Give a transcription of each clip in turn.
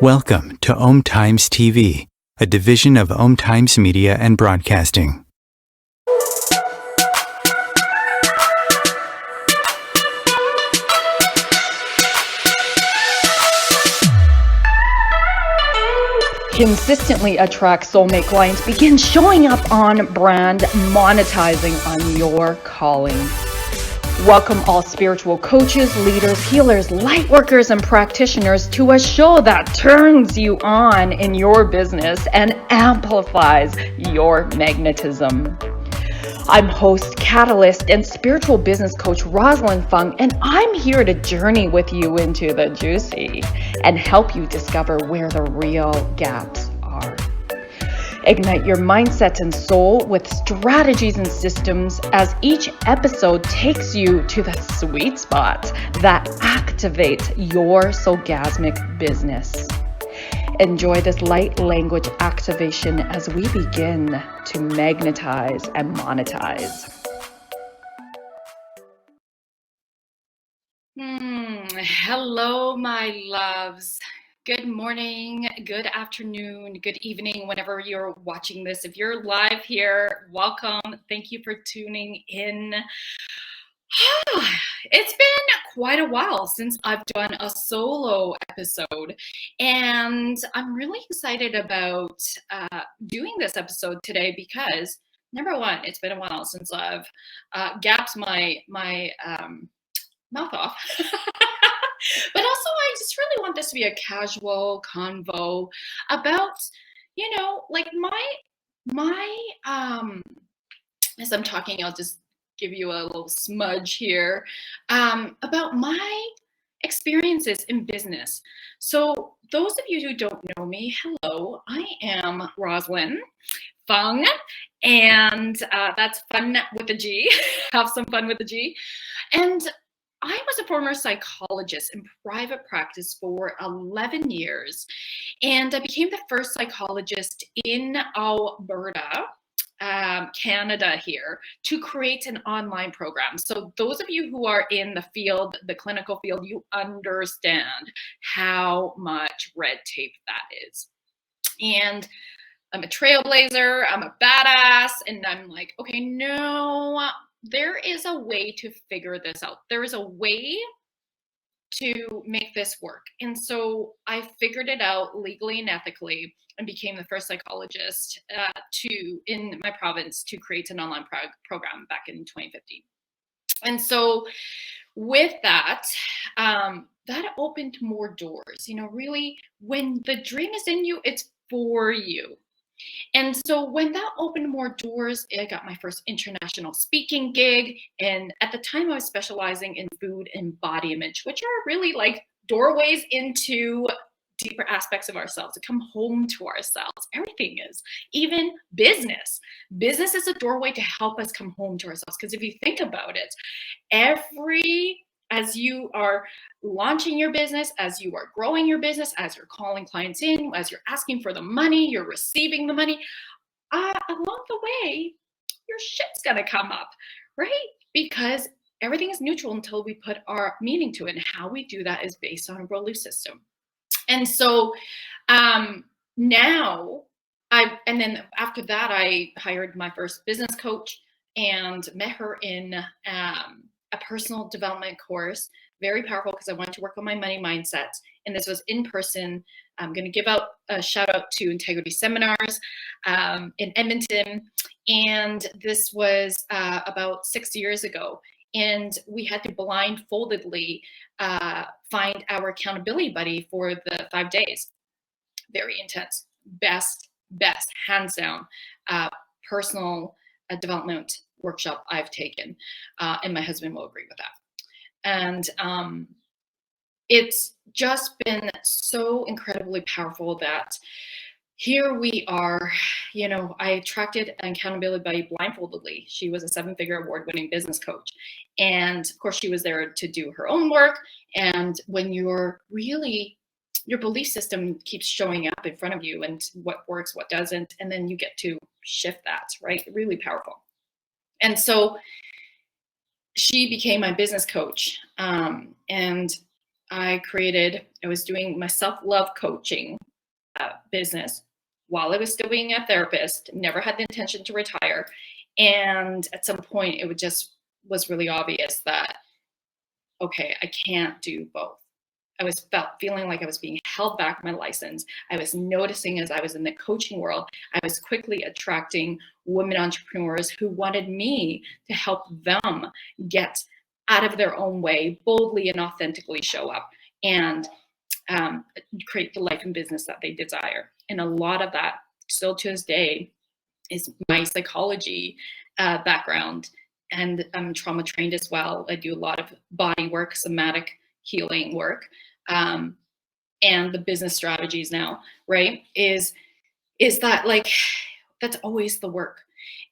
Welcome to Om Times TV, a division of Om Times Media and Broadcasting. Consistently attract soulmate clients. Begin showing up on brand, monetizing on your calling. Welcome all spiritual coaches, leaders, healers, light workers, and practitioners to a show that turns you on in your business and amplifies your magnetism. I'm host, catalyst, and spiritual business coach Rosalyn Fung, and I'm here to journey with you into the juicy and help you discover where the real gaps are. Ignite your mindset and soul with strategies and systems as each episode takes you to the sweet spot that activates your soulgasmic business. Enjoy this light language activation as we begin to magnetize and monetize. Hello, my loves. Good morning, good afternoon, good evening, whenever you're watching this. If you're live here, welcome. Thank you for tuning in. It's been quite a while since I've done a solo episode, and I'm really excited about doing this episode today because, number one, it's been a while since I've gapped my mouth off. But also, I just really want this to be a casual convo about, like as I'm talking, I'll just give you a little smudge here about my experiences in business. So those of you who don't know me, hello, I am Rosalyn Fung, and that's fun with a G. Have some fun with a G. And I was a former psychologist in private practice for 11 years, and I became the first psychologist in Alberta, Canada here, to create an online program. So those of you who are in the field, the clinical field, you understand how much red tape that is. And I'm a trailblazer, I'm a badass, and I'm like, okay, no, there is a way to figure this out. There is a way to make this work. And so I figured it out legally and ethically and became the first psychologist in my province to create an online program back in 2015. And so with that, that opened more doors. Really, when the dream is in you, it's for you. And so when that opened more doors, I got my first international speaking gig. And at the time I was specializing in food and body image, which are really like doorways into deeper aspects of ourselves, to come home to ourselves. Everything is, even business. Business is a doorway to help us come home to ourselves. Because if you think about it, as you are launching your business, as you are growing your business, as you're calling clients in, as you're asking for the money, you're receiving the money, along the way, your shit's gonna come up, right? Because everything is neutral until we put our meaning to it. And how we do that is based on a belief system. And so now, and then after that, I hired my first business coach and met her in a personal development course, very powerful because I wanted to work on my money mindset. And this was in person. I'm going to give out a shout out to Integrity Seminars in Edmonton. And this was about 6 years ago. And we had to blindfoldedly find our accountability buddy for the 5 days. Very intense. Best, hands down, personal development workshop I've taken, and my husband will agree with that. And it's just been so incredibly powerful that here we are. I attracted an accountability buddy blindfoldedly. She was a 7-figure award-winning business coach, and of course she was there to do her own work. And when your belief system keeps showing up in front of you, and what works, what doesn't, and then you get to shift that, right? Really powerful. And so she became my business coach. And I was doing my self-love coaching business while I was still being a therapist, never had the intention to retire. And at some point, was really obvious that, okay, I can't do both. I was feeling like I was being held back my license. I was noticing as I was in the coaching world, I was quickly attracting women entrepreneurs who wanted me to help them get out of their own way, boldly and authentically show up and create the life and business that they desire. And a lot of that, still to this day, is my psychology background. And I'm trauma trained as well. I do a lot of body work, somatic healing work, and the business strategies now, right? Is that like, that's always the work.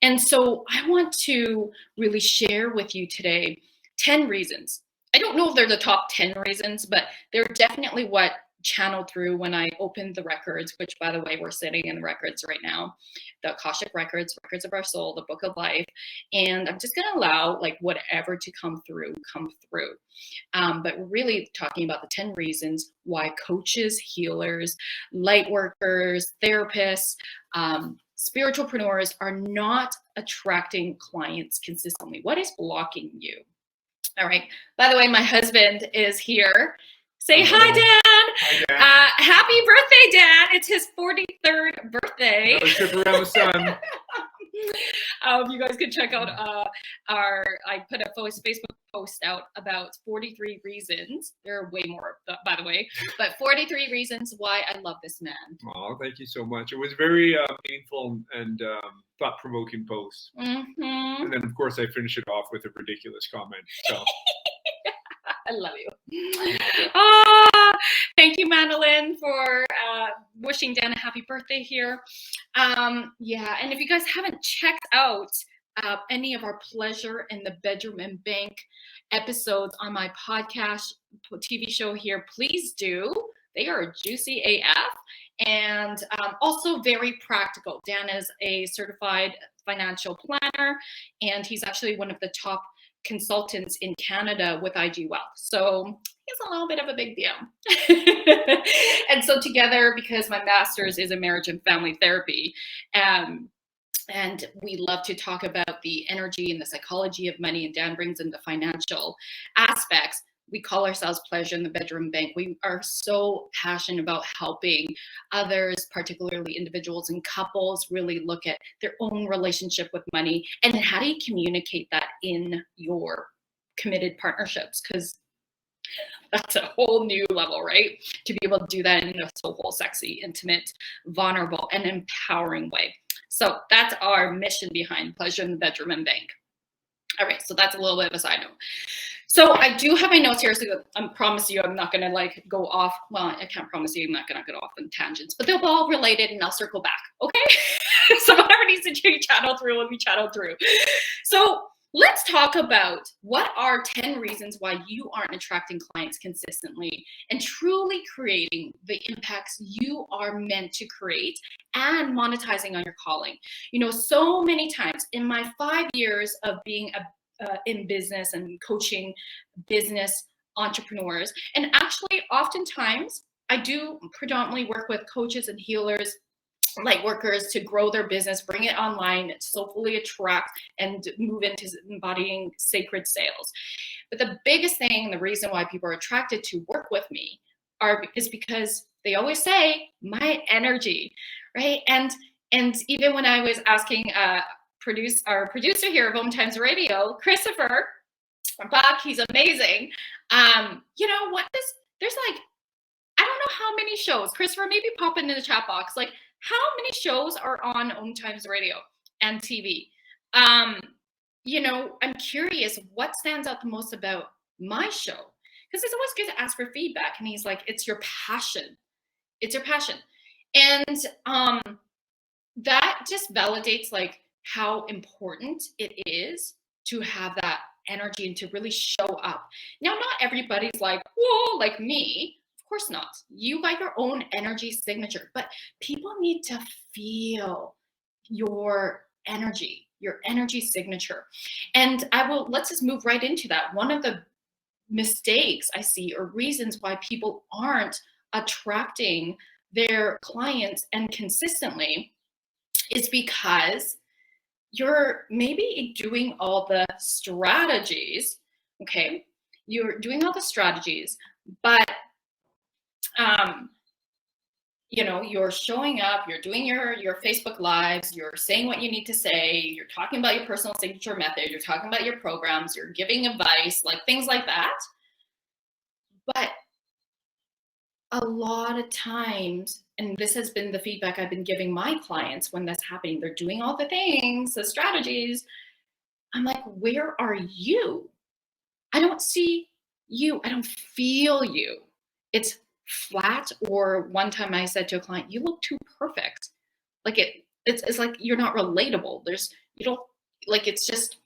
And so I want to really share with you today 10 reasons. I don't know if they're the top 10 reasons, but they're definitely what channeled through when I opened the records, which, by the way, we're sitting in the records right now, the Akashic records, records of our soul, the book of life. And I'm just going to allow like whatever to come through. But really talking about the 10 reasons why coaches, healers, light workers, therapists, spiritualpreneurs are not attracting clients consistently. What is blocking you? All right. By the way, my husband is here. Say hi, Dan. Hi, Dan. Happy birthday, Dan. It's his 43rd birthday. Another trip around the sun. You guys can check out I put a Facebook post out about 43 reasons. There are way more, by the way, but 43 reasons why I love this man. Oh, thank you so much. It was very meaningful and thought-provoking post. Mm-hmm. And then, of course, I finish it off with a ridiculous comment. So. I love you. Thank you, Madeline, for wishing Dan a happy birthday here. And if you guys haven't checked out any of our Pleasure in the Bedroom and Bank episodes on my podcast, TV show here, please do. They are juicy AF and also very practical. Dan is a certified financial planner, and he's actually one of the top consultants in Canada with IG Wealth. So he's a little bit of a big deal. And so together, because my master's is in marriage and family therapy, and we love to talk about the energy and the psychology of money, and Dan brings in the financial aspects. We call ourselves Pleasure in the Bedroom Bank. We are so passionate about helping others, particularly individuals and couples, really look at their own relationship with money. And then how do you communicate that in your committed partnerships? Because that's a whole new level, right? To be able to do that in a soulful, sexy, intimate, vulnerable, and empowering way. So that's our mission behind Pleasure in the Bedroom and Bank. All right, so that's a little bit of a side note. So I do have my notes here, so I promise you I'm not going to like go off. Well, I can't promise you I'm not going to go off on tangents, but they'll be all related and I'll circle back, okay? So whatever needs to be channeled through will be channeled through. So let's talk about what are 10 reasons why you aren't attracting clients consistently and truly creating the impacts you are meant to create and monetizing on your calling. You know, so many times in my 5 years of being in business and coaching business entrepreneurs, and actually oftentimes I do predominantly work with coaches and healers, light workers, to grow their business, bring it online, soulfully attract and move into embodying sacred sales. But the biggest thing, the reason why people are attracted to work with me is because they always say my energy, right? And even when I was asking our producer here of Home Times Radio, Christopher Bach, he's amazing. You know what? There's like, I don't know how many shows. Christopher, maybe pop into the chat box. Like, how many shows are on Home Times Radio and TV? You know, I'm curious what stands out the most about my show, because it's always good to ask for feedback. And he's like, it's your passion. It's your passion. And that just validates like how important it is to have that energy and to really show up. Now, not everybody's like, whoa, like me. Of course not. You got your own energy signature, but people need to feel your energy signature. And let's just move right into that. One of the mistakes I see, or reasons why people aren't attracting their clients and consistently, is because you're maybe doing all the strategies, okay? You're doing all the strategies, but you're showing up, you're doing your Facebook lives, you're saying what you need to say, you're talking about your personal signature method, you're talking about your programs, you're giving advice, like things like that. But a lot of times, and this has been the feedback I've been giving my clients when that's happening, they're doing all the things, the strategies. I'm like, where are you? I don't see you. I don't feel you. It's flat. Or one time I said to a client, you look too perfect. Like it's like you're not relatable. You don't, like, it's just,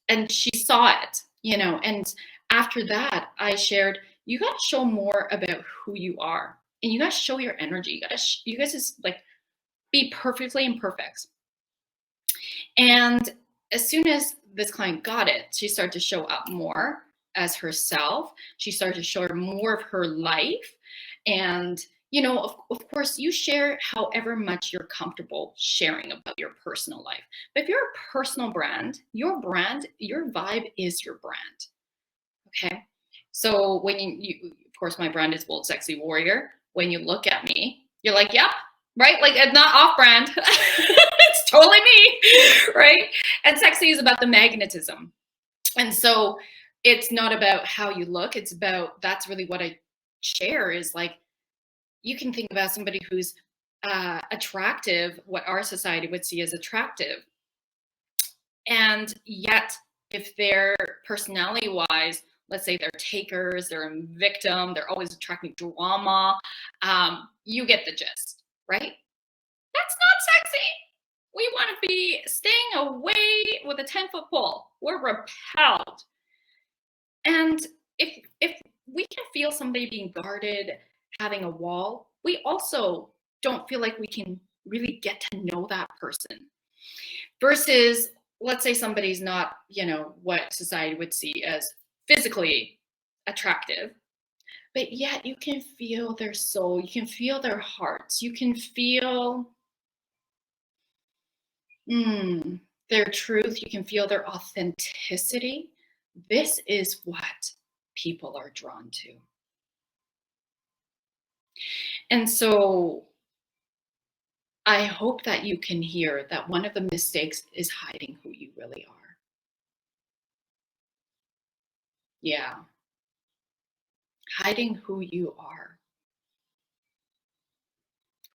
and she saw it, and after that I shared, you got to show more about who you are, and you got to show your energy. You guys just like be perfectly imperfect. And as soon as this client got it, she started to show up more as herself. She started to show her more of her life. And, of course, you share however much you're comfortable sharing about your personal life. But if you're a personal brand, your vibe is your brand. Okay. So when you of course, my brand is Bold Sexy Warrior. When you look at me, you're like, yep, right? Like, it's not off brand. It's totally me, right? And sexy is about the magnetism. And so it's not about how you look. It's about, that's really what I share, is like, you can think about somebody who's attractive, what our society would see as attractive. And yet, if they're personality wise, let's say they're takers, they're a victim, they're always attracting drama, you get the gist, right? That's not sexy. We want to be staying away with a 10-foot pole. We're repelled. And if we can feel somebody being guarded, having a wall, we also don't feel like we can really get to know that person. Versus, let's say somebody's not, what society would see as physically attractive, but yet you can feel their soul, you can feel their hearts, you can feel their truth, you can feel their authenticity. This is what people are drawn to. And so I hope that you can hear that one of the mistakes is hiding who you really are. Yeah. Hiding who you are.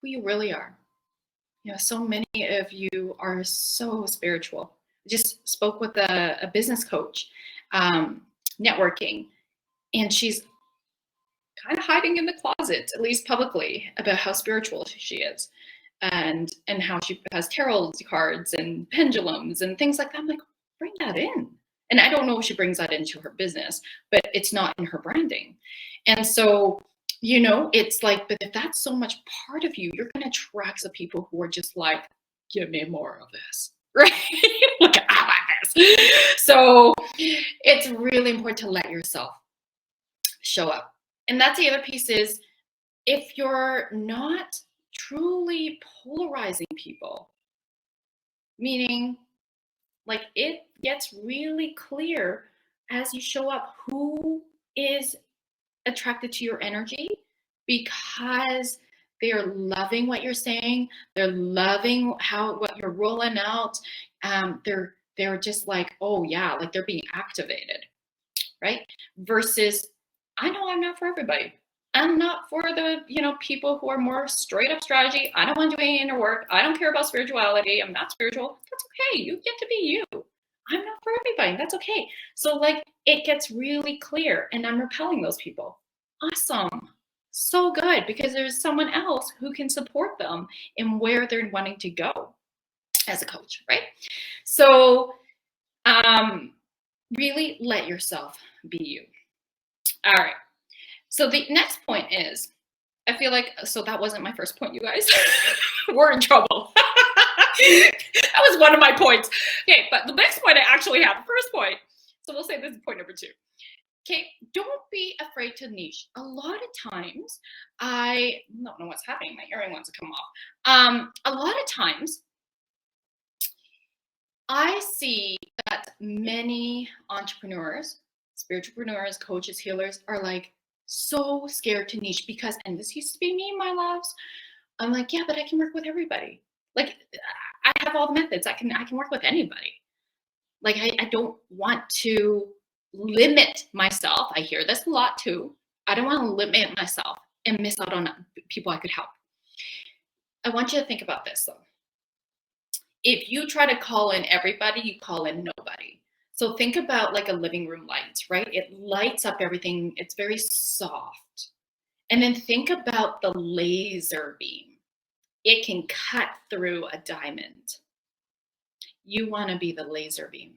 Who you really are. So many of you are so spiritual. I just spoke with a business coach, networking, and she's kind of hiding in the closet, at least publicly, about how spiritual she is, and how she has tarot cards and pendulums and things like that. I'm like, bring that in. And I don't know if she brings that into her business, but it's not in her branding. And so, it's like, but if that's so much part of you, you're going to attract the people who are just like, give me more of this, right? Look, I like this. So it's really important to let yourself show up. And that's the other piece, is if you're not truly polarizing people, meaning like it gets really clear as you show up who is attracted to your energy, because they're loving what you're saying, they're loving what you're rolling out, they're just like, oh yeah, like they're being activated, right? Versus, I know I'm not for everybody. I'm not for the people who are more straight up strategy. I don't want to do any inner work. I don't care about spirituality. I'm not spiritual. That's okay. You get to be you. I'm not for everybody. That's okay. So like it gets really clear, and I'm repelling those people. Awesome. So good, because there's someone else who can support them in where they're wanting to go as a coach, right? So really let yourself be you. All right. So the next point is, I feel like, so that wasn't my first point, you guys. We're in trouble. That was one of my points. Okay, but the next point I actually have, the first point. So we'll say this is point number 2. Okay, don't be afraid to niche. A lot of times, I don't know what's happening. My earring wants to come off. A lot of times, I see that many entrepreneurs, spiritualpreneurs, coaches, healers are like so scared to niche because, and this used to be me, my loves. I'm like, yeah, but I can work with everybody. Like, I have all the methods. I can work with anybody. Like, I don't want to limit myself. I hear this a lot too. I don't want to limit myself and miss out on people I could help. I want you to think about this though. If you try to call in everybody, you call in nobody. So think about like a living room light, right? It lights up everything. It's very soft. And then think about the laser beam. It can cut through a diamond. You want to be the laser beam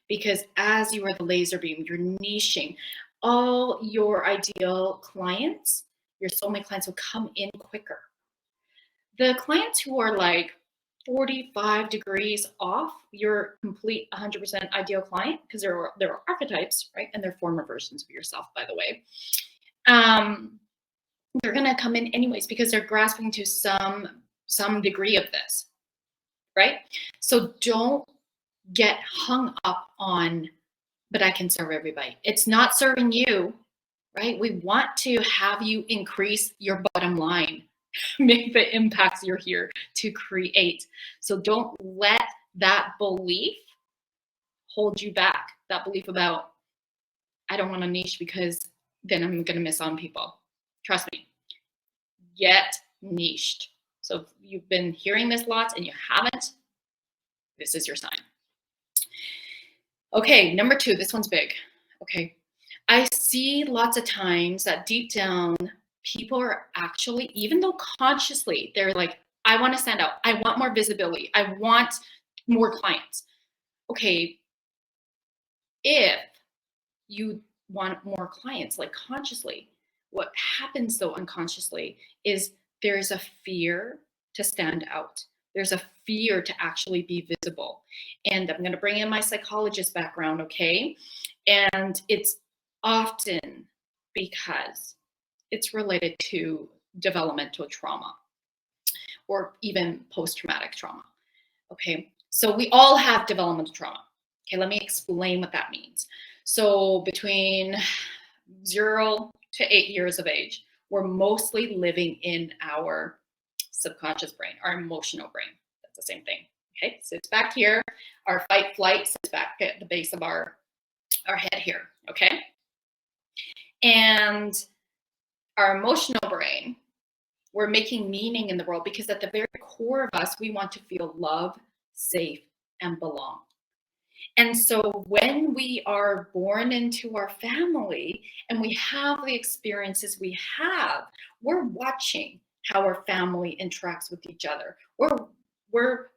because as you are the laser beam, you're niching. All your ideal clients, your soulmate clients will come in quicker. The clients who are like 45 degrees off your complete 100% ideal client, because there are archetypes, right? And they're former versions of yourself, by the way. They're going to come in anyways because they're grasping to some degree of this, right? So don't get hung up on, but I can serve everybody. It's not serving you, right? We want to have you increase your bottom line, make the impacts you're here to create. So don't let that belief hold you back. That belief about, I don't want to niche because then I'm going to miss on people. Trust me, get niched. So if you've been hearing this lots and you haven't, this is your sign. Okay, number 2, this one's big. Okay, I see lots of times that deep down, people are actually, even though consciously, they're like, I want to stand out. I want more visibility. I want more clients. Okay, if you want more clients, like consciously, what happens though unconsciously is there's a fear to stand out. There's a fear to actually be visible. And I'm going to bring in my psychologist background, okay? And it's often because it's related to developmental trauma or even post-traumatic trauma, okay? So we all have developmental trauma. Okay, let me explain what that means. So between 0 to 8 years of age, we're mostly living in our subconscious brain, our emotional brain. That's the same thing. Okay, sits back here. Our fight flight sits back at the base of our head here. Okay, and our emotional brain, we're making meaning in the world because at the very core of us, we want to feel loved, safe, and belong. And so when we are born into our family and we have the experiences we have, we're watching how our family interacts with each other. We're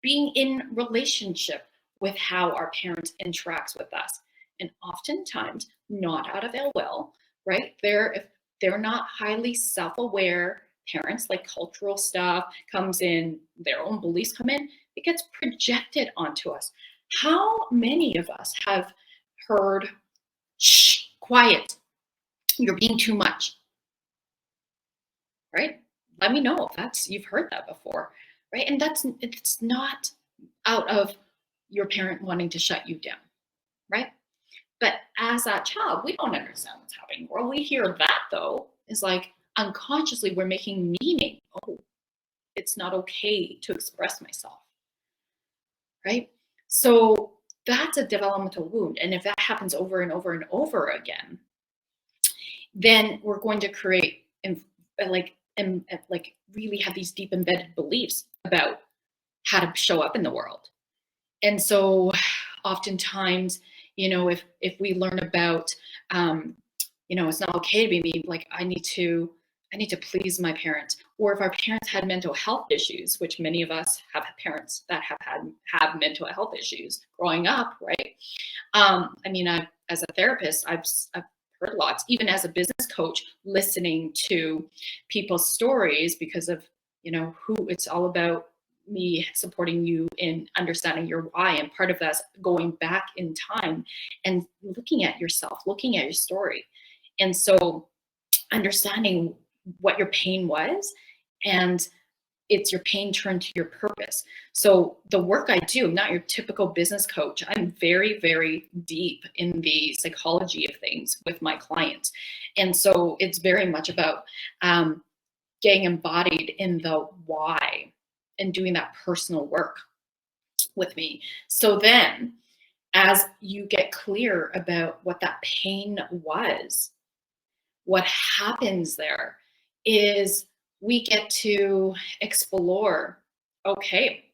being in relationship with how our parents interacts with us. And oftentimes, not out of ill will, right? If they're not highly self-aware parents, like cultural stuff comes in, their own beliefs come in, it gets projected onto us. How many of us have heard, shh, quiet, you're being too much, right? Let me know if you've heard that before, right? And it's not out of your parent wanting to shut you down, right? But as that child, we don't understand what's happening. Where we hear that though, is like unconsciously we're making meaning. Oh, it's not okay to express myself, right? So that's a developmental wound. And if that happens over and over and over again, then we're going to create and really have these deep embedded beliefs about how to show up in the world. And so oftentimes, if we learn about, it's not okay to be me, like I need to please my parents. Or if our parents had mental health issues, which many of us have parents that have mental health issues growing up, right? As a therapist, I've heard lots, even as a business coach, listening to people's stories because of, who it's all about me supporting you in understanding your why. And part of that's going back in time and looking at yourself, looking at your story. And so understanding what your pain was, and it's your pain turned to your purpose. So the work I do, I'm not your typical business coach. I'm very, very deep in the psychology of things with my clients. And so it's very much about getting embodied in the why and doing that personal work with me. So then as you get clear about what that pain was, what happens there is we get to explore, okay,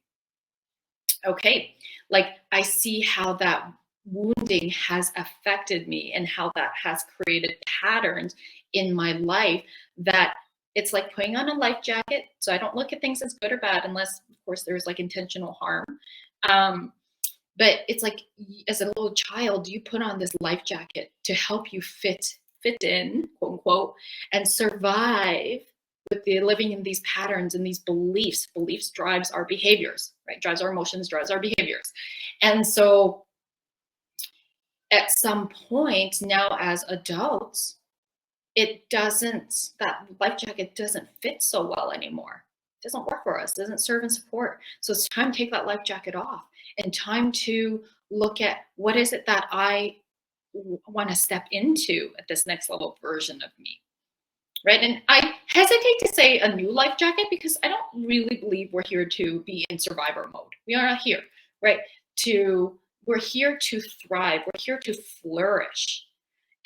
like I see how that wounding has affected me and how that has created patterns in my life, that it's like putting on a life jacket. So I don't look at things as good or bad unless, of course, there's like intentional harm. But it's like, as a little child, you put on this life jacket to help you fit in, quote unquote, and survive with the living in these patterns and these beliefs. Beliefs drives our behaviors, right? Drives our emotions, drives our behaviors. And so at some point now as adults, that life jacket doesn't fit so well anymore. It doesn't work for us, doesn't serve and support. So it's time to take that life jacket off and time to look at what is it that I want to step into at this next level version of me, right? And I hesitate to say a new life jacket because I don't really believe we're here to be in survivor mode. We are not here, right? We're here to thrive. We're here to flourish.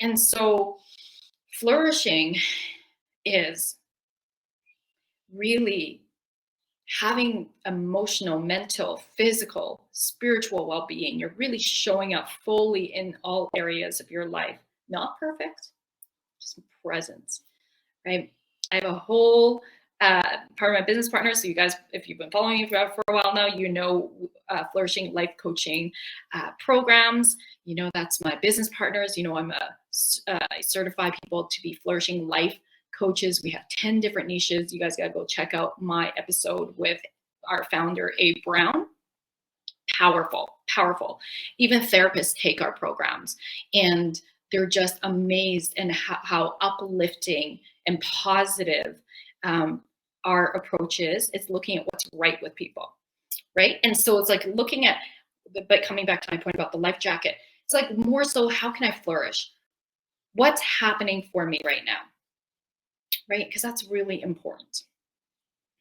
And so flourishing is really having emotional, mental, physical, spiritual well-being. You're really showing up fully in all areas of your life. Not perfect, just presence, right? I have a whole part of my business partners. So you guys, if you've been following me for a while now, you know Flourishing life coaching programs. You know that's my business partners. You know I certify people to be flourishing life coaches. We have 10 different niches. You guys got to go check out my episode with our founder, Abe Brown. Powerful. Even therapists take our programs and they're just amazed in how uplifting and positive our approach is. It's looking at what's right with people, right? And so it's like looking at, but coming back to my point about the life jacket, it's like more so, how can I flourish? What's happening for me right now? Right? Because that's really important.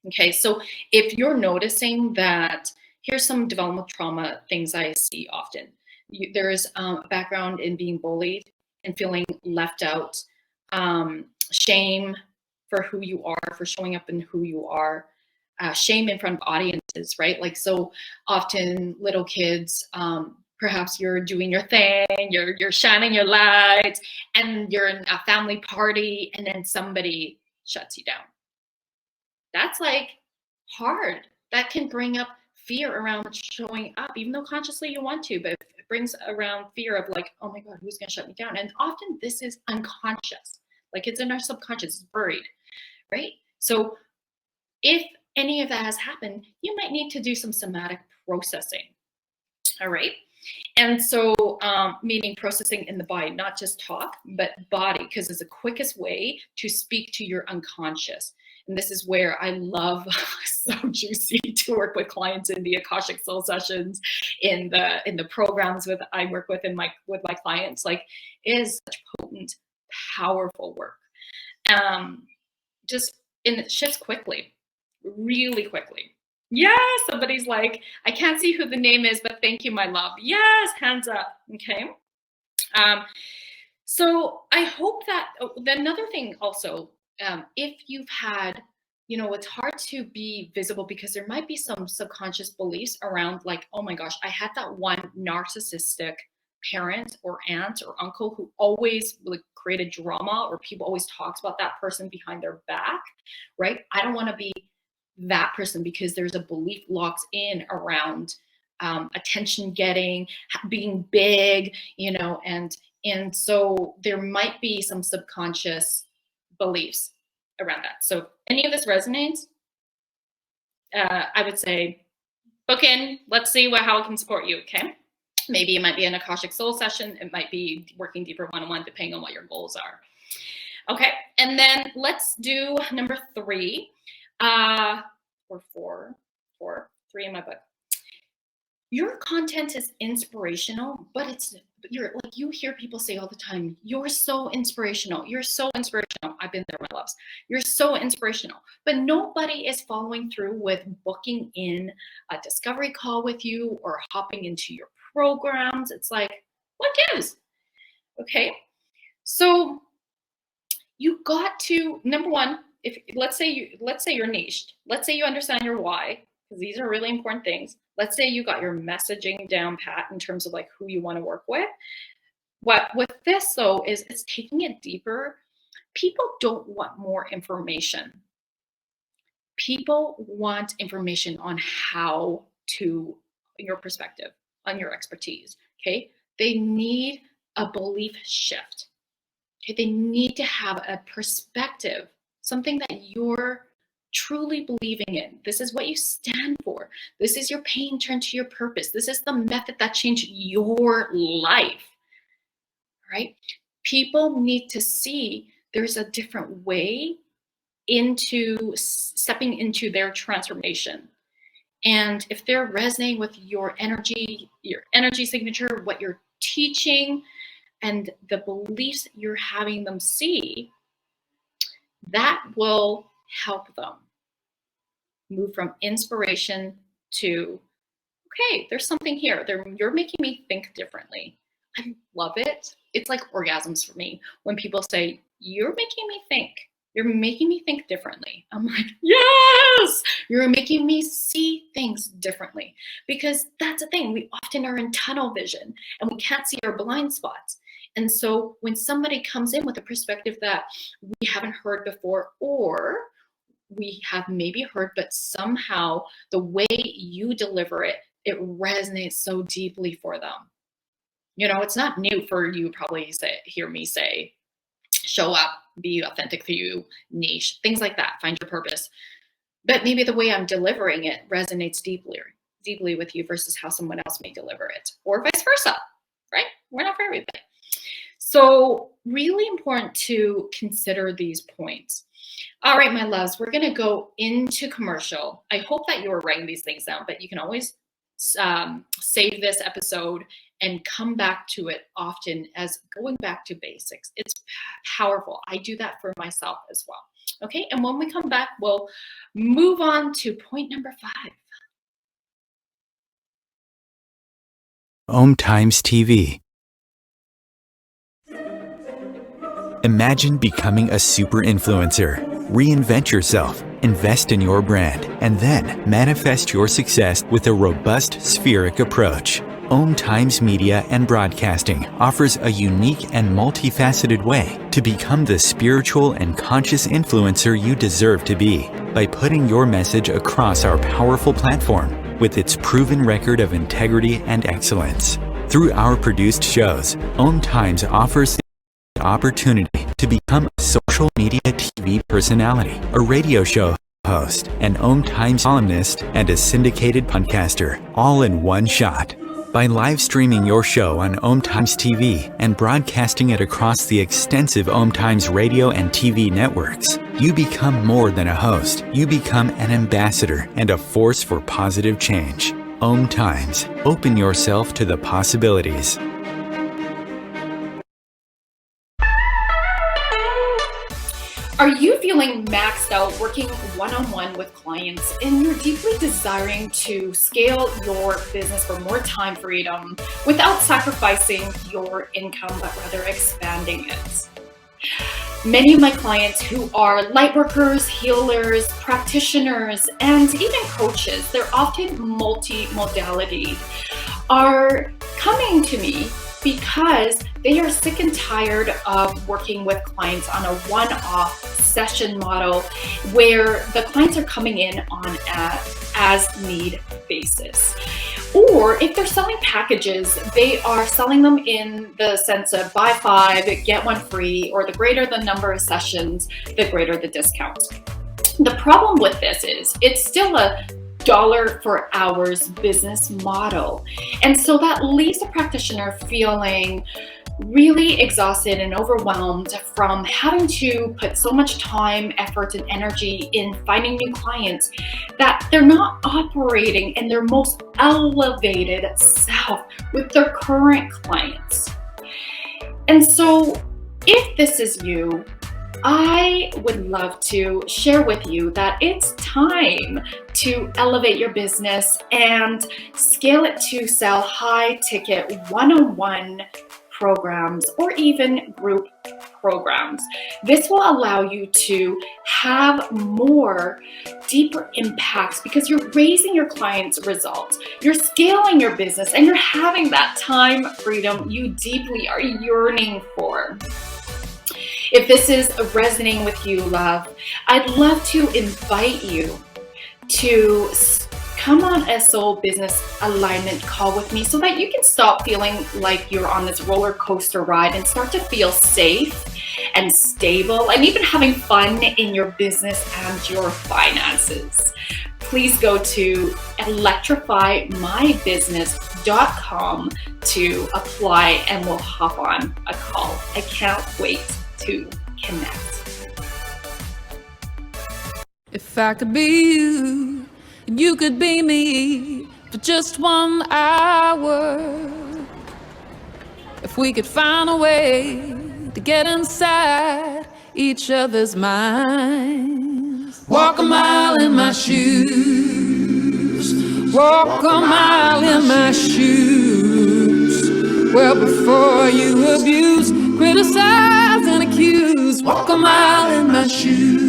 Okay, so if you're noticing that, here's some developmental trauma things I see often. There's a background in being bullied and feeling left out, shame for who you are, for showing up in who you are, shame in front of audiences, right? Like so often little kids, perhaps you're doing your thing, you're shining your light, and you're in a family party, and then somebody shuts you down. That's like hard. That can bring up fear around showing up, even though consciously you want to, but it brings around fear of like, oh my God, who's going to shut me down? And often this is unconscious, like it's in our subconscious, it's buried, right? So if any of that has happened, you might need to do some somatic processing. All right. And so, meaning processing in the body, not just talk, but body, because it's the quickest way to speak to your unconscious. And this is where I love, so juicy, to work with clients in the Akashic soul sessions, in the programs I work with with my clients. Like, it is such potent, powerful work. And it shifts quickly, really quickly. Yes, somebody's like, I can't see who the name is, but thank you, my love. Yes, hands up. Okay. So I hope that another thing also, if you've had, it's hard to be visible because there might be some subconscious beliefs around like, oh my gosh, I had that one narcissistic parent or aunt or uncle who always like created drama, or people always talks about that person behind their back, right? I don't want to be that person because there's a belief locked in around attention getting, being big, and so there might be some subconscious beliefs around that. So any of this resonates? I would say, book in, let's see how it can support you, okay? Maybe it might be an Akashic Soul session. It might be working deeper one-on-one, depending on what your goals are. Okay, and then let's do number 3, or 4, 3 in my book. Your content is inspirational, but you're like, you hear people say all the time, you're so inspirational. You're so inspirational. I've been there, my loves. You're so inspirational, but nobody is following through with booking in a discovery call with you or hopping into your programs. It's like, what gives? Okay, so you got to, number one, if let's say you're niched, let's say you understand your why, because these are really important things. Let's say you got your messaging down pat in terms of like who you want to work with. What with this though is it's taking it deeper. People don't want more information. People want information on how to, your perspective, on your expertise. Okay, they need a belief shift. Okay, they need to have a perspective, something that you're truly believing in. This is what you stand for. This is your pain turned to your purpose. This is the method that changed your life, right? People need to see there's a different way into stepping into their transformation. And if they're resonating with your energy signature, what you're teaching, and the beliefs you're having them see, that will help them move from inspiration to, okay, there's something here. You're making me think differently. I love it. It's like orgasms for me when people say, you're making me think. You're making me think differently. I'm like, yes, you're making me see things differently. Because that's the thing. We often are in tunnel vision and we can't see our blind spots. And so when somebody comes in with a perspective that we haven't heard before, or we have maybe heard, but somehow the way you deliver it, it resonates so deeply for them. You know, it's not new for you probably hear me say, show up, be authentic to you, niche, things like that, find your purpose. But maybe the way I'm delivering it resonates deeply with you versus how someone else may deliver it, or vice versa, right? We're not for everything. So really important to consider these points. All right, my loves, we're going to go into commercial. I hope that you are writing these things down, but you can always save this episode and come back to it often as going back to basics. It's powerful. I do that for myself as well. Okay, and when we come back, we'll move on to point number 5. Times TV. Imagine becoming a super influencer. Reinvent yourself, invest in your brand, and then manifest your success with a robust spheric approach. Times Media and Broadcasting offers a unique and multifaceted way to become the spiritual and conscious influencer you deserve to be by putting your message across our powerful platform with its proven record of integrity and excellence. Through our produced shows, Times offers the opportunity to become a social media TV personality, a radio show host, an Times columnist, and a syndicated podcaster, all in one shot. By live streaming your show on Times TV and broadcasting it across the extensive Times radio and TV networks, you become more than a host. You become an ambassador and a force for positive change. Times. Open yourself to the possibilities. Are you feeling maxed out working one-on-one with clients and you're deeply desiring to scale your business for more time freedom without sacrificing your income, but rather expanding it? Many of my clients who are light workers, healers, practitioners, and even coaches, they're often multi-modality, are coming to me because they are sick and tired of working with clients on a one-off session model where the clients are coming in on an as-need basis. Or if they're selling packages, they are selling them in the sense of buy 5, get 1 free, or the greater the number of sessions, the greater the discount. The problem with this is it's still a dollar for hours business model. And so that leaves the practitioner feeling really exhausted and overwhelmed from having to put so much time, effort, and energy in finding new clients that they're not operating in their most elevated self with their current clients. And so if this is you, I would love to share with you that it's time to elevate your business and scale it to sell high ticket one-on-one programs or even group programs. This will allow you to have more deeper impacts because you're raising your clients' results, you're scaling your business, and you're having that time freedom you deeply are yearning for. If this is resonating with you, love, I'd love to invite you to come on a soul business alignment call with me so that you can stop feeling like you're on this roller coaster ride and start to feel safe and stable and even having fun in your business and your finances. Please go to electrifymybusiness.com to apply and we'll hop on a call. I can't wait to connect. If I could be you, and you could be me for just 1 hour. If we could find a way to get inside each other's minds. Walk a mile in my shoes. Walk a mile in my shoes. Well, before you abuse, criticize and accuse. Walk a mile in my shoes.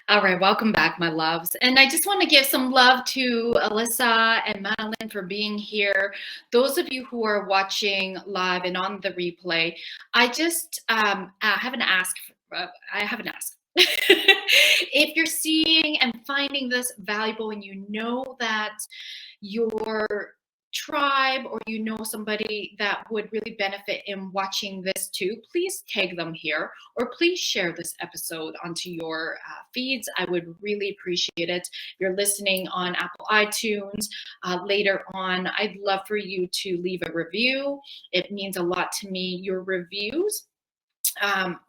All right, welcome back, my loves. And I just want to give some love to Alyssa and Madeline for being here. Those of you who are watching live and on the replay, I just have an ask. If you're seeing and finding this valuable and you know that your tribe or you know somebody that would really benefit in watching this too, please tag them here or please share this episode onto your feeds. I would really appreciate it. If you're listening on Apple iTunes later on, I'd love for you to leave a review. It means a lot to me. Your reviews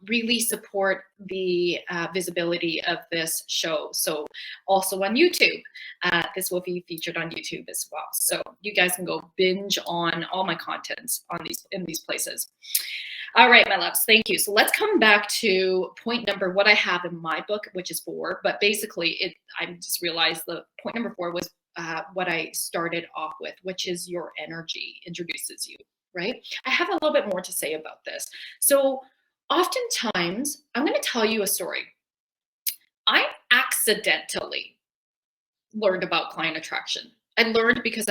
really support the visibility of this show. So also on YouTube, this will be featured on YouTube as well. So you guys can go binge on all my contents on in these places. All right, my loves, thank you. So let's come back to point number, what I have in my book, which is 4, but basically I just realized the point number 4 was what I started off with, which is your energy introduces you, right? I have a little bit more to say about this. So oftentimes, I'm going to tell you a story. I accidentally learned about client attraction. I learned because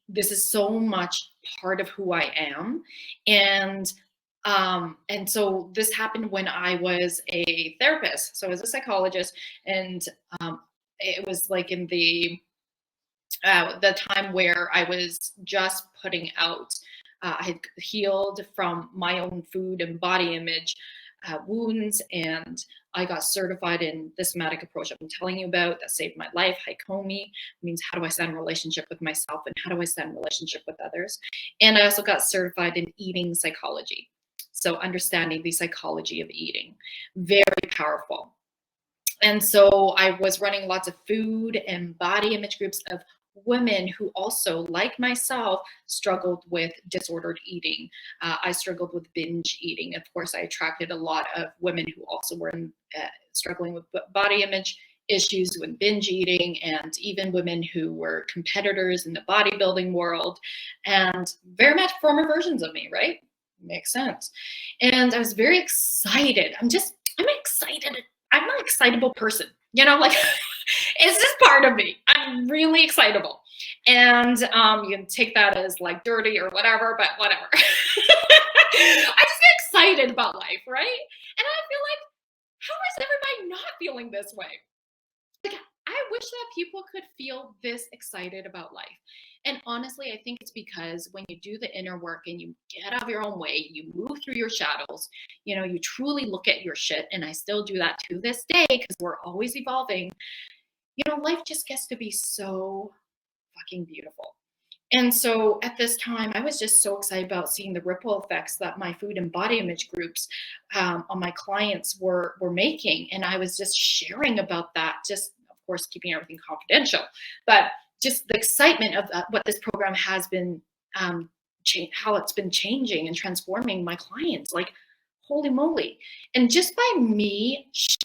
this is so much part of who I am. And so this happened when I was a therapist. So I was a psychologist, and it was like in the time where I was just putting out I had healed from my own food and body image wounds, and I got certified in the somatic approach I'm telling you about that saved my life. Haikomi means how do I stand in relationship with myself and how do I stand in relationship with others. And I also got certified in eating psychology. So understanding the psychology of eating, very powerful. And so I was running lots of food and body image groups of women who also, like myself, struggled with disordered eating. I struggled with binge eating. Of course, I attracted a lot of women who also were struggling with body image issues with binge eating, and even women who were competitors in the bodybuilding world, and very much former versions of me, right? Makes sense. And I was very excited. I'm excited. I'm an excitable person, you know, like it's just part of me. I'm really excitable. And you can take that as like dirty or whatever, but whatever. I just get excited about life, right? And I feel like, how is everybody not feeling this way? Like, I wish that people could feel this excited about life. And honestly, I think it's because when you do the inner work and you get out of your own way, you move through your shadows, you know, you truly look at your shit. And I still do that to this day because we're always evolving. You know, life just gets to be so fucking beautiful. And so at this time, I was just so excited about seeing the ripple effects that my food and body image groups on my clients were making. And I was just sharing about that, just of course, keeping everything confidential, but just the excitement of what this program has been, how it's been changing and transforming my clients, like, holy moly. And just by me sharing,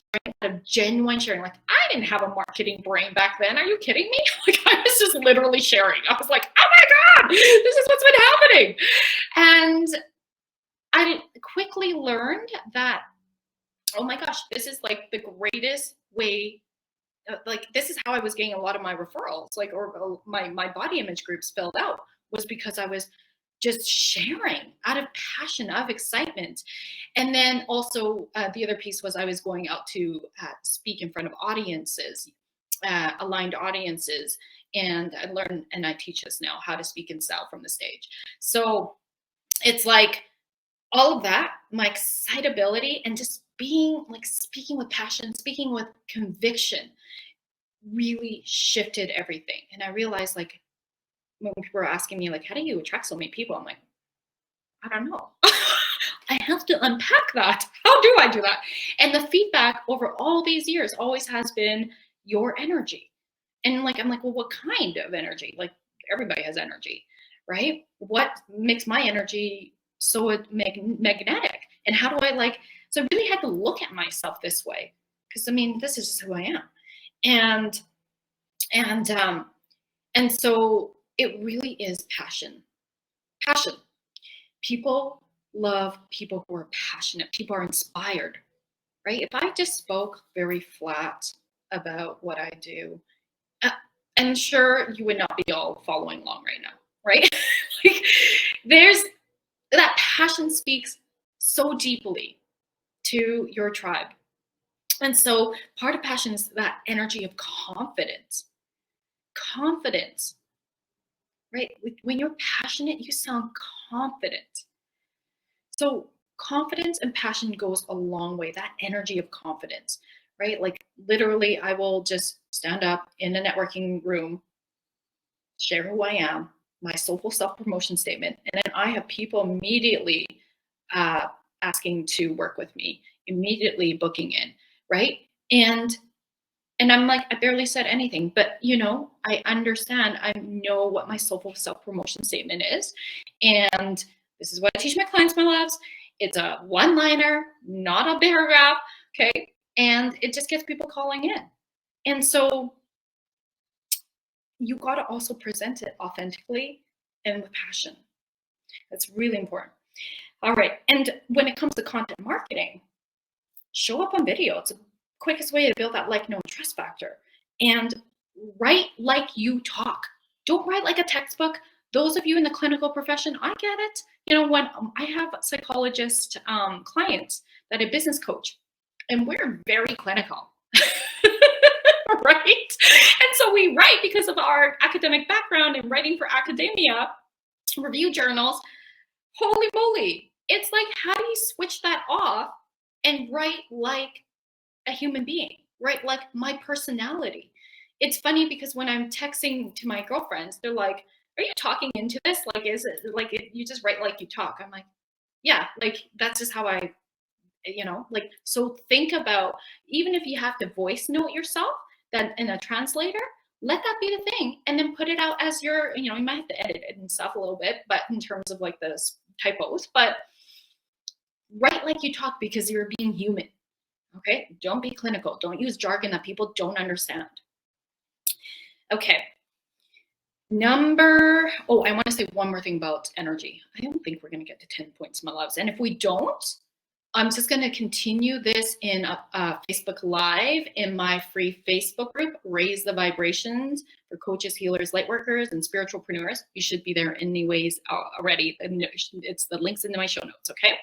out of genuine sharing, like, I didn't have a marketing brain back then. Are you kidding me? Like, I was just literally sharing. I was like, oh my God, this is what's been happening. And I quickly learned that, oh my gosh, this is like the greatest way. Like, this is how I was getting a lot of my referrals, like, or my body image groups filled out, was because I was just sharing out of passion, out of excitement. And then also the other piece was I was going out to speak in front of audiences, aligned audiences. And I learned, and I teach us now how to speak in style from the stage. So it's like all of that, my excitability and just being like speaking with passion, speaking with conviction really shifted everything. And I realized, like, when people were asking me, like, how do you attract so many people? I'm like, I don't know. I have to unpack that. How do I do that? And the feedback over all these years always has been your energy. And like, I'm like, well, what kind of energy? Like, everybody has energy, right? What makes my energy so magnetic? And how do I, like, so I really had to look at myself this way. Because I mean, this is just who I am. And so it really is passion. Passion. People love people who are passionate. People are inspired, right? If I just spoke very flat about what I do, I'm sure you would not be all following along right now, right? Like, there's that passion speaks so deeply to your tribe. And so part of passion is that energy of confidence. Confidence, right? When you're passionate, you sound confident. So confidence and passion goes a long way, that energy of confidence, right? Like, literally, I will just stand up in a networking room, share who I am, my soulful self-promotion statement, and then I have people immediately asking to work with me, immediately booking in, right? And I'm like, I barely said anything, but you know, I understand, I know what my soulful self-promotion statement is. And this is what I teach my clients, my loves. It's a one-liner, not a paragraph, okay? And it just gets people calling in. And so you got to also present it authentically and with passion. That's really important. All right. And when it comes to content marketing, show up on video. It's the quickest way to build that like, know, and trust factor. And write like you talk. Don't write like a textbook. Those of you in the clinical profession, I get it. You know, when I have psychologist clients that are business coach, and we're very clinical, right? And so we write because of our academic background and writing for academia, review journals. Holy moly. It's like, how do you switch that off and write like a human being, right? Like my personality. It's funny because when I'm texting to my girlfriends, they're like, are you talking into this? Like, is it like you just write like you talk? I'm like, yeah, like that's just how I, you know, like, so think about, even if you have to voice note yourself then in a translator, let that be the thing. And then put it out as your, you know, you might have to edit it and stuff a little bit, but in terms of like the typos, but write like you talk because you're being human. Okay, don't be clinical. Don't use jargon that people don't understand. Okay. I want to say one more thing about energy. I don't think we're going to get to 10 points, my loves. And if we don't, I'm just going to continue this in a Facebook Live in my free Facebook group, Raise the Vibrations for Coaches, Healers, Lightworkers, and Spiritualpreneurs. You should be there anyways already. It's the links in my show notes, okay?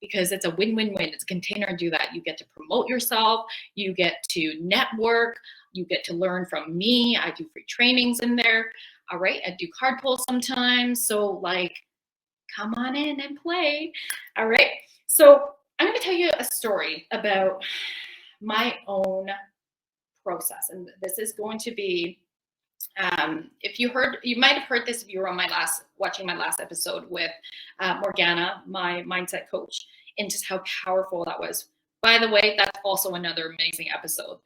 because it's a win-win-win. It's a container to do that. You get to promote yourself, you get to network, you get to learn from me. I do free trainings in there. All right, I do card pulls sometimes. So like, come on in and play. All right, so I'm going to tell you a story about my own process, and this is going to be, you might have heard this if you were on watching my last episode with Morgana, my mindset coach, and just how powerful that was. By the way, that's also another amazing episode,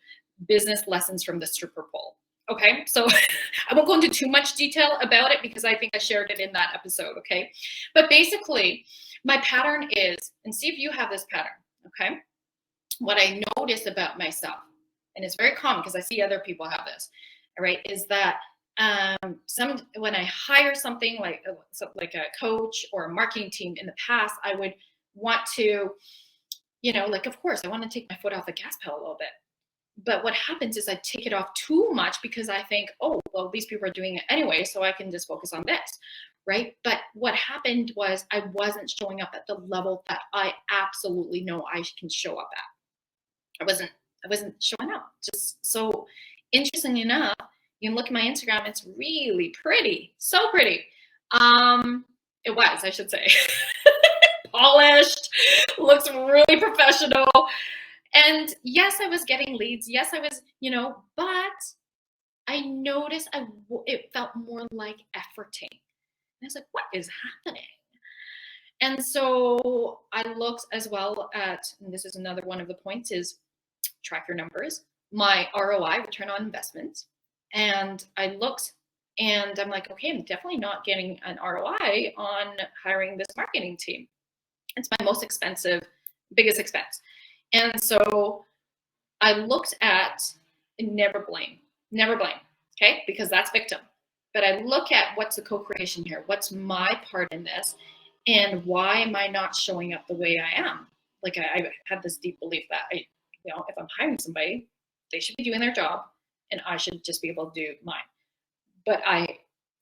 business lessons from the stripper pole. Okay, so I won't go into too much detail about it because I think I shared it in that episode. Okay, but basically my pattern is, and see if you have this pattern. Okay, what I notice about myself, and it's very common because I see other people have this, all right, is that when I hire something like a coach or a marketing team in the past, I would want to, like, of course, I want to take my foot off the gas pedal a little bit. But what happens is I take it off too much because I think, oh, well, these people are doing it anyway, so I can just focus on this, right? But what happened was I wasn't showing up at the level that I absolutely know I can show up at. I wasn't showing up. Just so interesting enough, you can look at my Instagram, it's really pretty, so pretty. It was, I should say. Polished, looks really professional. And yes, I was getting leads. Yes, I was, but I noticed it felt more like efforting. And I was like, what is happening? And so I looked as well at, and this is another one of the points, is track your numbers, my ROI, return on investment. And I looked and I'm like, okay, I'm definitely not getting an ROI on hiring this marketing team. It's my most expensive, biggest expense. And so I looked at, never blame, okay? Because that's victim. But I look at what's the co-creation here? What's my part in this? And why am I not showing up the way I am? Like I have this deep belief that if I'm hiring somebody, they should be doing their job and I should just be able to do mine. But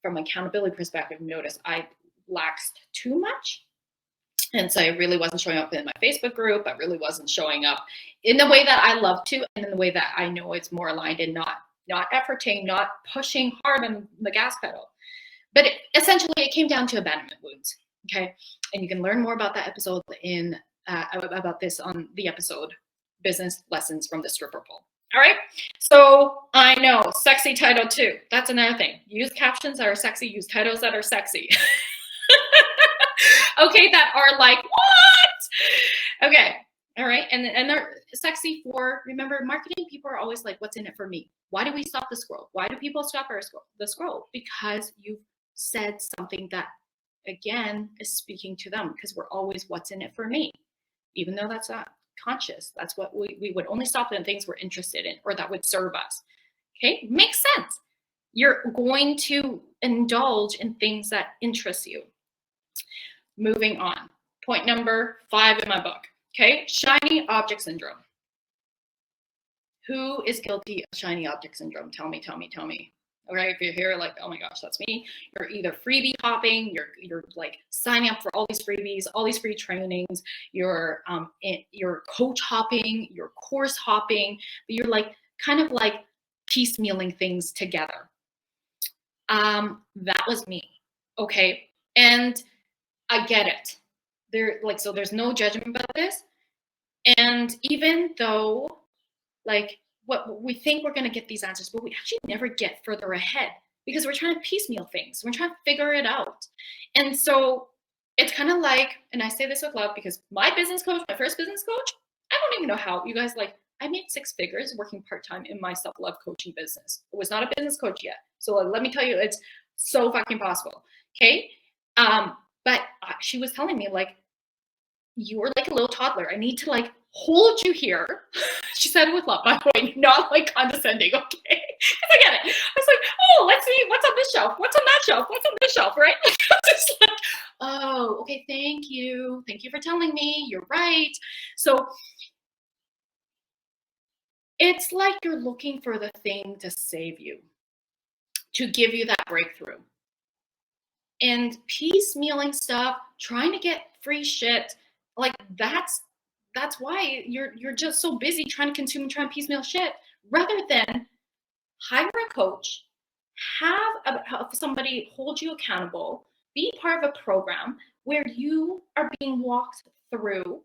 from an accountability perspective, noticed I laxed too much. And so I really wasn't showing up in my Facebook group. I really wasn't showing up in the way that I love to, and in the way that I know it's more aligned and not efforting, not pushing hard on the gas pedal. But essentially, it came down to abandonment wounds. Okay, and you can learn more about that episode about this on the episode, Business Lessons from the Stripper Pole. All right, so I know, sexy title too. That's another thing. Use captions that are sexy. Use titles that are sexy. Okay, that are like, what? Okay, all right, and they're sexy for, remember, marketing people are always like, what's in it for me? Why do we stop the scroll? Why do people stop the scroll? Because you've said something that, again, is speaking to them, because we're always, what's in it for me? Even though that's not conscious, that's what we would only stop in things we're interested in or that would serve us. Okay, makes sense. You're going to indulge in things that interest you. Moving on. Point number 5 in my book. Okay, shiny object syndrome. Who is guilty of shiny object syndrome? Tell me. All right, if you're here like, oh my gosh, that's me. You're either freebie hopping, you're like signing up for all these freebies, all these free trainings. You're coach hopping, you're course hopping, but you're like kind of like piecemealing things together. That was me. Okay, and I get it. There's no judgment about this. And even though, like, what we think we're going to get these answers, but we actually never get further ahead because we're trying to piecemeal things. We're trying to figure it out. And so it's kind of like, and I say this with love because my first business coach, I don't even know how, you guys, like, I made 6 figures working part-time in my self-love coaching business. I was not a business coach yet. So let me tell you, it's so fucking possible. Okay. But she was telling me, like, you were like a little toddler. I need to like hold you here. She said it with love, by the way, not like condescending, okay? Because I get it. I was like, oh, let's see what's on this shelf. What's on that shelf? What's on this shelf, right? Like, I was just like, oh, okay, thank you. Thank you for telling me. You're right. So it's like you're looking for the thing to save you, to give you that breakthrough. And piecemealing stuff, trying to get free shit, Like that's why you're just so busy trying to consume and trying to piecemeal shit, rather than hire a coach, have somebody hold you accountable, be part of a program where you are being walked through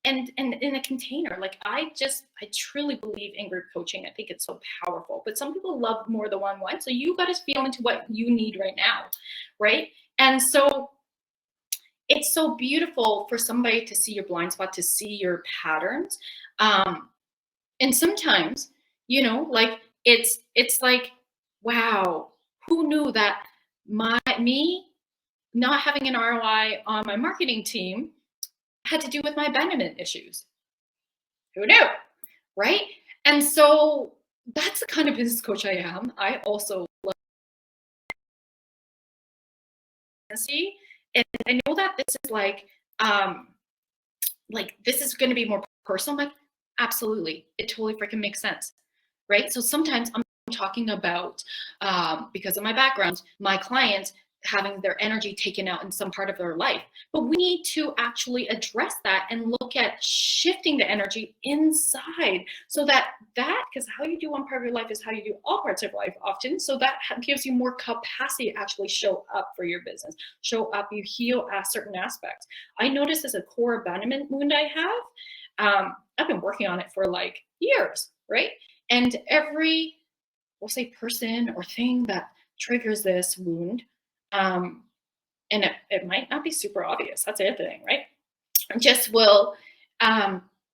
and in a container. Like I truly believe in group coaching. I think it's so powerful, but some people love more the one-on-one. So you got to feel into what you need right now, right? And so it's so beautiful for somebody to see your blind spot, to see your patterns. And sometimes, you know, like it's like, wow, who knew that me not having an ROI on my marketing team had to do with my abandonment issues? Who knew, right? And so that's the kind of business coach I am. I also love see, and I know that this is like this is going to be more personal. Like, absolutely, it totally freaking makes sense, right? So sometimes I'm talking about because of my background, my clients having their energy taken out in some part of their life. But we need to actually address that and look at shifting the energy inside, so that because how you do one part of your life is how you do all parts of life often. So that gives you more capacity to actually show up for your business, show up, you heal certain aspects. I noticed as a core abandonment wound I have. I've been working on it for like years, right? And every, we'll say, person or thing that triggers this wound, and it might not be super obvious. That's the other thing, right? Just will,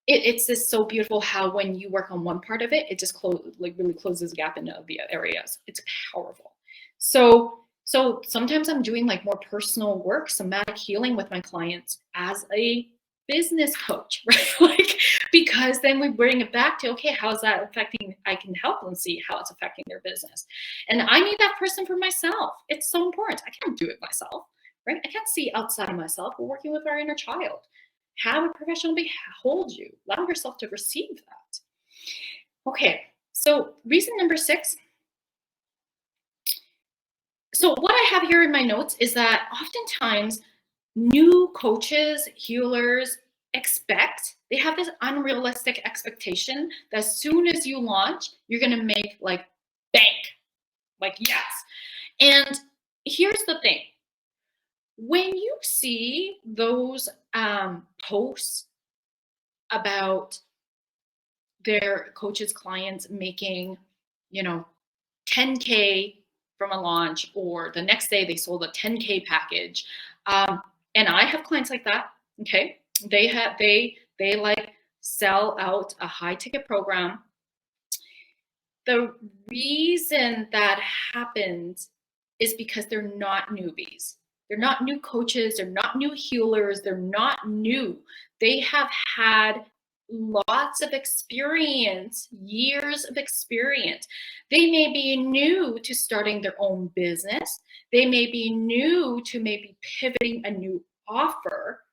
it's just so beautiful how when you work on one part of it, it just really closes the gap in the areas. It's powerful. So sometimes I'm doing like more personal work, somatic healing with my clients as a business coach, right? Like, because then we bring it back to, okay, how's that affecting? I can help them see how it's affecting their business. And I need that person for myself. It's so important. I can't do it myself, right? I can't see outside of myself. We're working with our inner child. Have a professional hold you. Allow yourself to receive that. Okay, so reason number 6. So what I have here in my notes is that oftentimes new coaches, healers they have this unrealistic expectation that as soon as you launch, you're going to make like bank, like yes. And here's the thing. When you see those posts about their coaches, clients making, 10K from a launch, or the next day they sold a 10K package. And I have clients like that. Okay. They like sell out a high ticket program. The reason that happens is because they're not newbies. They're not new coaches. They're not new healers. They're not new. They have had lots of experience, years of experience. They may be new to starting their own business. They may be new to maybe pivoting a new offer,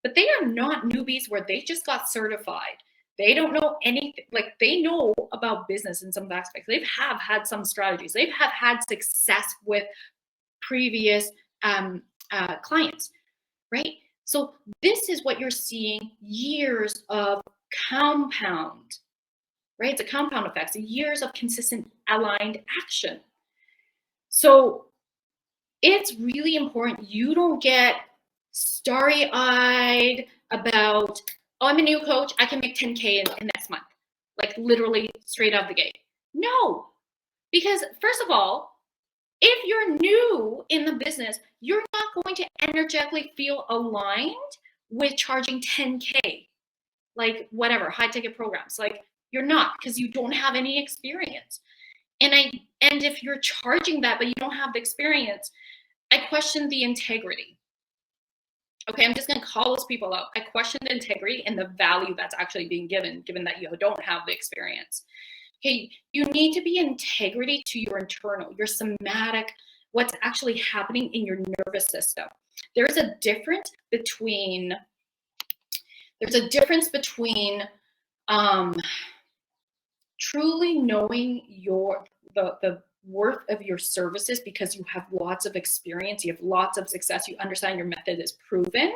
but they are not newbies where they just got certified. They don't know anything. Like, they know about business in some aspects. They have had some strategies. They have had success with previous clients, right? So this is what you're seeing, years of compound, right? It's a compound effect, so years of consistent aligned action. So it's really important you don't get starry-eyed about, oh, I'm a new coach, I can make 10K in next month, like literally straight out of the gate. No, because first of all, if you're new in the business, you're not going to energetically feel aligned with charging 10K, like whatever, high ticket programs. Like, you're not, because you don't have any experience. And if you're charging that, but you don't have the experience, I question the integrity. Okay, I'm just going to call those people out. I question the integrity and the value that's actually being given that you don't have the experience. Okay, you need to be integrity to your internal, your somatic, what's actually happening in your nervous system. There's a difference between truly knowing the worth of your services because you have lots of experience, you have lots of success, you understand your method is proven,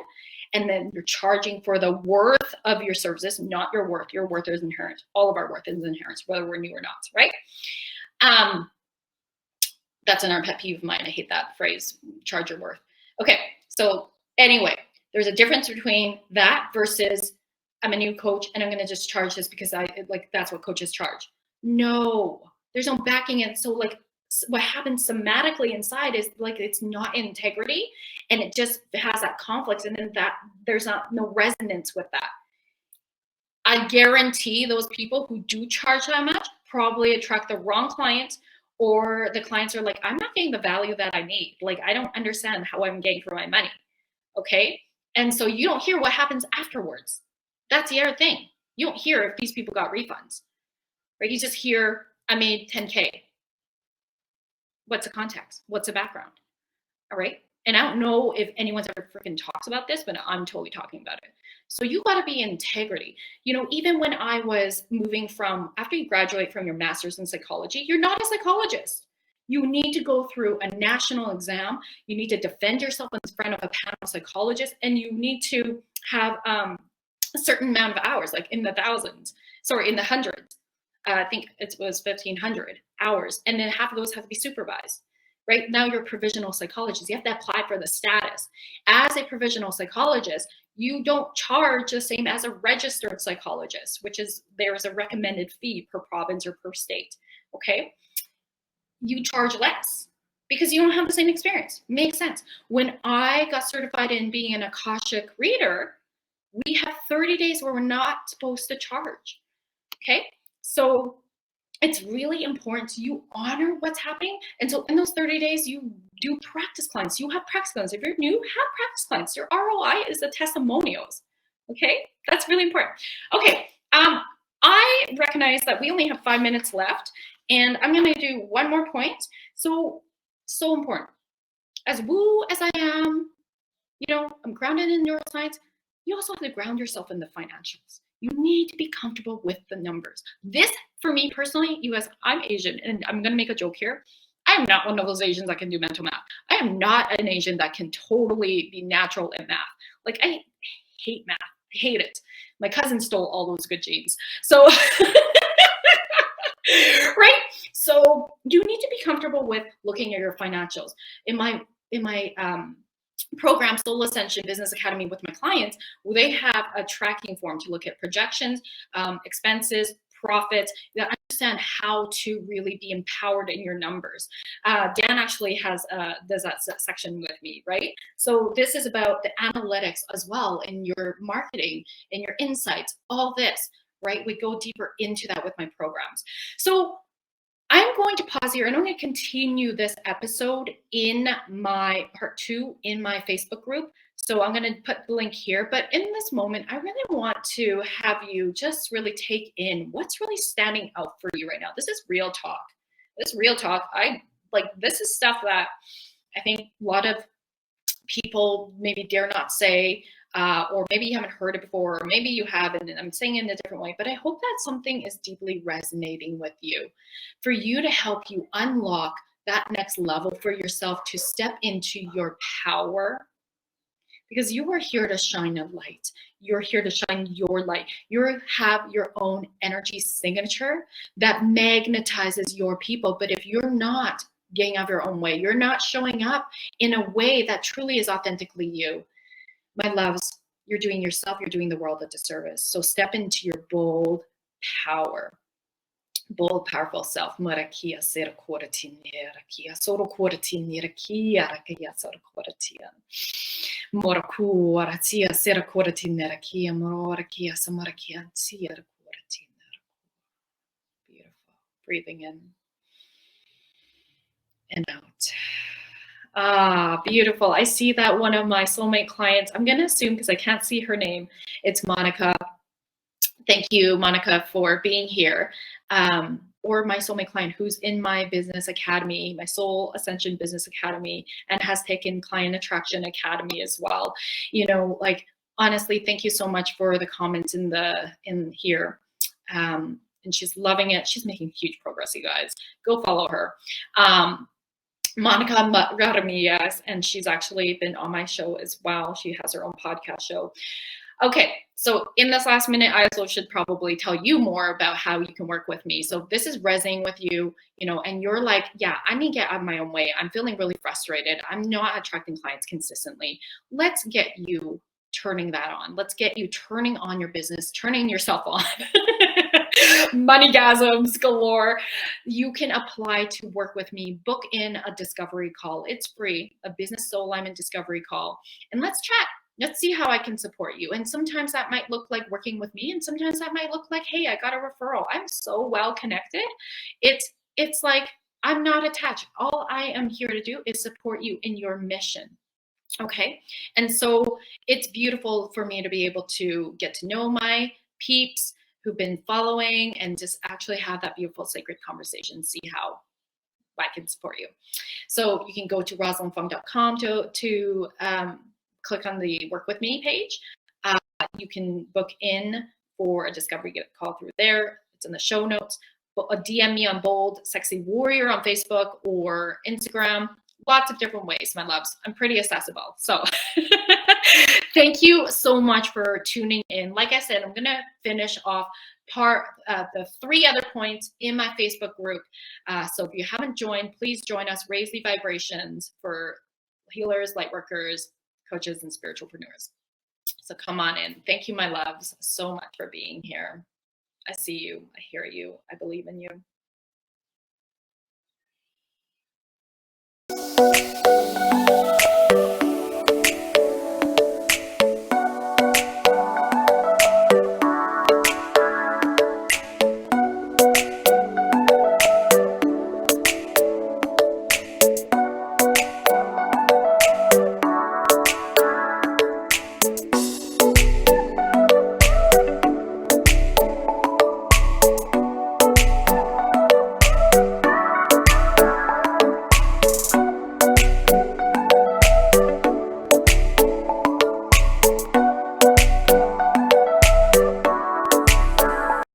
and then you're charging for the worth of your services, not your worth. Your worth is inherent. All of our worth is inherent, whether we're new or not, right? That's another pet peeve of mine. I hate that phrase, charge your worth. Okay, so anyway, there's a difference between that versus I'm a new coach and I'm going to just charge this because that's what coaches charge. No, there's no backing it. So like what happens somatically inside is like it's not integrity, and it just has that conflict, and then that there's no resonance with that. I guarantee those people who do charge that much probably attract the wrong clients, or the clients are like, I'm not getting the value that I need. Like, I don't understand how I'm getting for my money. Okay. And so you don't hear what happens afterwards. That's the other thing. You don't hear if these people got refunds, right? You just hear, I made 10K. What's the context? What's the background? All right. And I don't know if anyone's ever freaking talks about this, but I'm totally talking about it. So you got to be integrity. You know, even when I was moving from, after you graduate from your master's in psychology, you're not a psychologist. You need to go through a national exam. You need to defend yourself in front of a panel of psychologists, and you need to have a certain amount of hours, like in the hundreds. I think it was 1,500 hours. And then half of those have to be supervised. Right now, you're a provisional psychologist. You have to apply for the status. As a provisional psychologist, you don't charge the same as a registered psychologist, which is there is a recommended fee per province or per state. Okay, you charge less because you don't have the same experience. Makes sense. When I got certified in being an Akashic reader, we have 30 days where we're not supposed to charge. Okay, so it's really important you honor what's happening. And so in those 30 days, you do practice clients. You have practice clients. If you're new, have practice clients. Your ROI is the testimonials. Okay, that's really important. Okay, I recognize that we only have 5 minutes left, and I'm going to do one more point. So important. As woo as I am, you know, I'm grounded in neuroscience. You also have to ground yourself in the financials. You need to be comfortable with the numbers. This, for me personally, I'm Asian, and I'm going to make a joke here. I am not one of those Asians that can do mental math. I am not an Asian that can totally be natural in math. Like, I hate math. I hate it. My cousin stole all those good genes. So, right? So you need to be comfortable with looking at your financials. In my program, Soul Ascension Business Academy, with my clients, they have a tracking form to look at projections, expenses, profits, that understand how to really be empowered in your numbers. Dan actually does that section with me, right? So this is about the analytics as well in your marketing, in your insights, all this, right? We go deeper into that with my programs. So I'm going to pause here, and I'm going to continue this episode in my part 2 in my Facebook group. So I'm going to put the link here. But in this moment, I really want to have you just really take in what's really standing out for you right now. This is real talk. This is real talk. This is stuff that I think a lot of people maybe dare not say, or maybe you haven't heard it before, or maybe you have, and I'm saying it in a different way, but I hope that something is deeply resonating with you, for you to help you unlock that next level for yourself to step into your power, because you are here to shine a light. You're here to shine your light. You have your own energy signature that magnetizes your people. But if you're not getting out of your own way, you're not showing up in a way that truly is authentically you, my loves, you're doing yourself, you're doing the world a disservice. So step into your bold power, bold, powerful self. Marakia sera koratinera kia soro koratinera kia rakia soro koratia. Moraku aratia sera koratinera kia morakia samarakia sera koratinera. Beautiful. Breathing in and out. Ah, beautiful. I see that one of my soulmate clients, I'm going to assume because I can't see her name, it's Monica. Thank you, Monica, for being here. Or my soulmate client who's in my business academy, my Soul Ascension Business Academy, and has taken Client Attraction Academy as well. You know, like, honestly, thank you so much for the comments in here. and she's loving it. She's making huge progress, you guys. Go follow her. Monica Ramirez, and she's actually been on my show as well. She has her own podcast show. Okay, so in this last minute, I also should probably tell you more about how you can work with me. So if this is resonating with you, and you're like, yeah, I need to get out of my own way. I'm feeling really frustrated. I'm not attracting clients consistently. Let's get you turning that on. Let's get you turning on your business, turning yourself on. Moneygasms galore. You can apply to work with me. Book in a discovery call. It's free, a business soul alignment discovery call. And let's chat. Let's see how I can support you. And sometimes that might look like working with me. And sometimes that might look like, hey, I got a referral. I'm so well connected. It's like, I'm not attached. All I am here to do is support you in your mission. Okay. And so it's beautiful for me to be able to get to know my peeps who've been following and just actually have that beautiful sacred conversation, see how I can support you. So you can go to rosalynfung.com to click on the work with me page. You can book in for a discovery call through there. It's in the show notes. DM me on Bold Sexy Warrior on Facebook or Instagram. Lots of different ways, my loves. I'm pretty accessible. So thank you so much for tuning in. Like I said, I'm going to finish off the 3 other points in my Facebook group. So if you haven't joined, please join us. Raise the vibrations for healers, light workers, coaches, and spiritualpreneurs. So come on in. Thank you, my loves, so much for being here. I see you. I hear you. I believe in you.